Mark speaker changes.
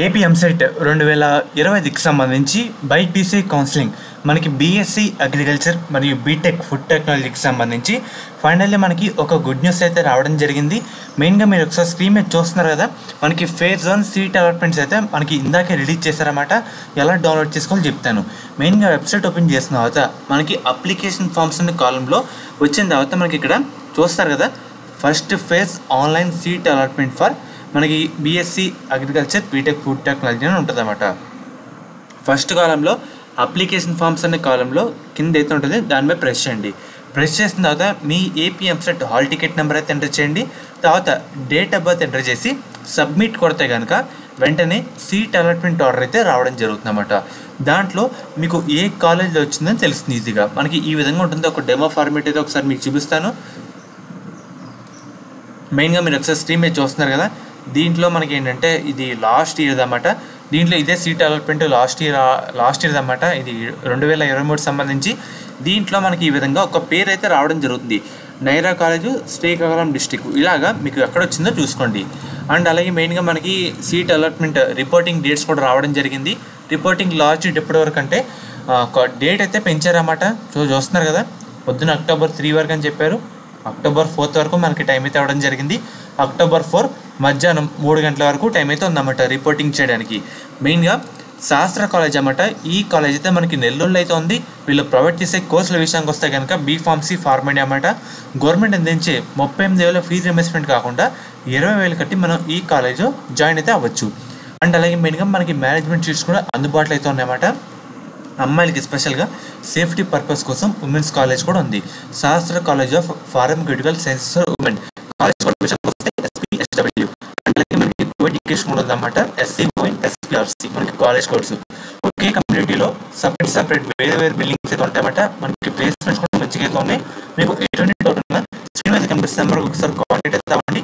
Speaker 1: AP EAMCET 2020కి సంబంధించి by TC counselling మనకి BSc agriculture మరియు బీటెక్ ఫుడ్ టెక్నాలజీకి సంబంధించి ఫైనల్లీ మనకి ఒక గుడ్ న్యూస్ అయితే రావడం జరిగింది. మెయిన్గా మీరు ఒకసారి స్క్రీన్ మీద చూస్తున్నారు కదా, మనకి ఫేజ్ 1 సీట్ అలాట్మెంట్స్ అయితే మనకి ఇందాకే రిలీజ్ చేశారన్నమాట. ఎలా డౌన్లోడ్ చేసుకోవాలో చెప్తాను. మెయిన్గా వెబ్సైట్ ఓపెన్ చేసిన తర్వాత మనకి అప్లికేషన్ ఫామ్స్ అనే కాలంలో వచ్చిన తర్వాత మనకి ఇక్కడ చూస్తారు కదా, first phase online seat allotment for మనకి BSc agriculture BTech food technology అని ఉంటుంది అన్నమాట. ఫస్ట్ కాలంలో అప్లికేషన్ ఫామ్స్ అనే కాలంలో కింద అయితే ఉంటుంది, దాని మీద ప్రెస్ చేయండి. ప్రెస్ చేసిన తర్వాత మీ AP EAMCET hall ticket number అయితే ఎంటర్ చేయండి. తర్వాత డేట్ ఆఫ్ బర్త్ ఎంటర్ చేసి సబ్మిట్ కొడితే కనుక వెంటనే సీట్ అలాట్మెంట్ ఆర్డర్ అయితే రావడం జరుగుతుంది అన్నమాట. దాంట్లో మీకు ఏ కాలేజ్లో వచ్చిందని తెలుస్తుంది ఈజీగా. మనకి ఈ విధంగా ఉంటుంది. ఒక డెమో ఫార్మేట్ అయితే ఒకసారి మీకు చూపిస్తాను. మెయిన్గా మీరు ఒకసారి స్క్రీన్ మీద చూస్తున్నారు కదా, దీంట్లో మనకి ఏంటంటే ఇది లాస్ట్ ఇయర్ అన్నమాట. దీంట్లో ఇదే సీట్ అలాట్మెంట్ లాస్ట్ ఇయర్ అన్నమాట. ఇది 2023 సంబంధించి. దీంట్లో మనకి ఈ విధంగా ఒక పేరు అయితే రావడం జరుగుతుంది, నైరా కాలేజు, శ్రీకాకుళం డిస్టిక్. ఇలాగా మీకు ఎక్కడ వచ్చిందో చూసుకోండి. అండ్ అలాగే మెయిన్గా మనకి సీట్ అలాట్మెంట్ రిపోర్టింగ్ డేట్స్ కూడా రావడం జరిగింది. రిపోర్టింగ్ లాస్ట్ డేట్ ఎప్పటి వరకు అంటే ఒక డేట్ అయితే పెంచారన్నమాట. చూస్తున్నారు కదా, పొద్దున October 3 వరకు అని చెప్పారు. October 4 వరకు మనకి టైం అయితే అవ్వడం జరిగింది. October 4 మధ్యాహ్నం 3 గంటల వరకు టైం అయితే ఉందన్నమాట రిపోర్టింగ్ చేయడానికి. మెయిన్గా శాస్త్ర కాలేజ్ అన్నమాట. ఈ కాలేజ్ అయితే మనకి నెల్లూరులో అయితే ఉంది. వీళ్ళు ప్రొవైడ్ చేసే కోర్సుల విషయానికి వస్తే కనుక బీఫార్మసీ ఫార్మసీ అన్నమాట. గవర్నమెంట్ అందించే 38,000 ఫీజు రియంబర్స్మెంట్ కాకుండా 20,000 కట్టి మనం ఈ కాలేజ్ జాయిన్ అయితే అవ్వచ్చు. అండ్ అలాగే మెయిన్గా మనకి మేనేజ్మెంట్ సీట్స్ కూడా అందుబాటులో అయితే ఉన్నాయన్నమాట. అమ్మాయిలకి స్పెషల్గా సేఫ్టీ పర్పస్ కోసం ఉమెన్స్ కాలేజ్ కూడా ఉంది. శాస్త్ర college of pharmaceutical sciences for women college SPSW. అలాగే మనకి ఎడ్యుకేషన్ కూడా ఉందన్నమాట. SCOSPRC మనకి కాలేజ్ కోర్సు. ఒకే కమ్యూనిటీలో సపరేట్ వేరే బిల్డింగ్స్ అయితే ఉంటాయన్నమాట. మనకి ప్లేస్మెంట్స్ కూడా మంచిగా అయితే ఉన్నాయి. మీకు ఎటువంటి డౌట్ ఉన్నా స్క్రీన్ మీద కనిపిస్తే నెంబర్కి ఒకసారి కాంటాక్ట్ అయితే అవ్వండి.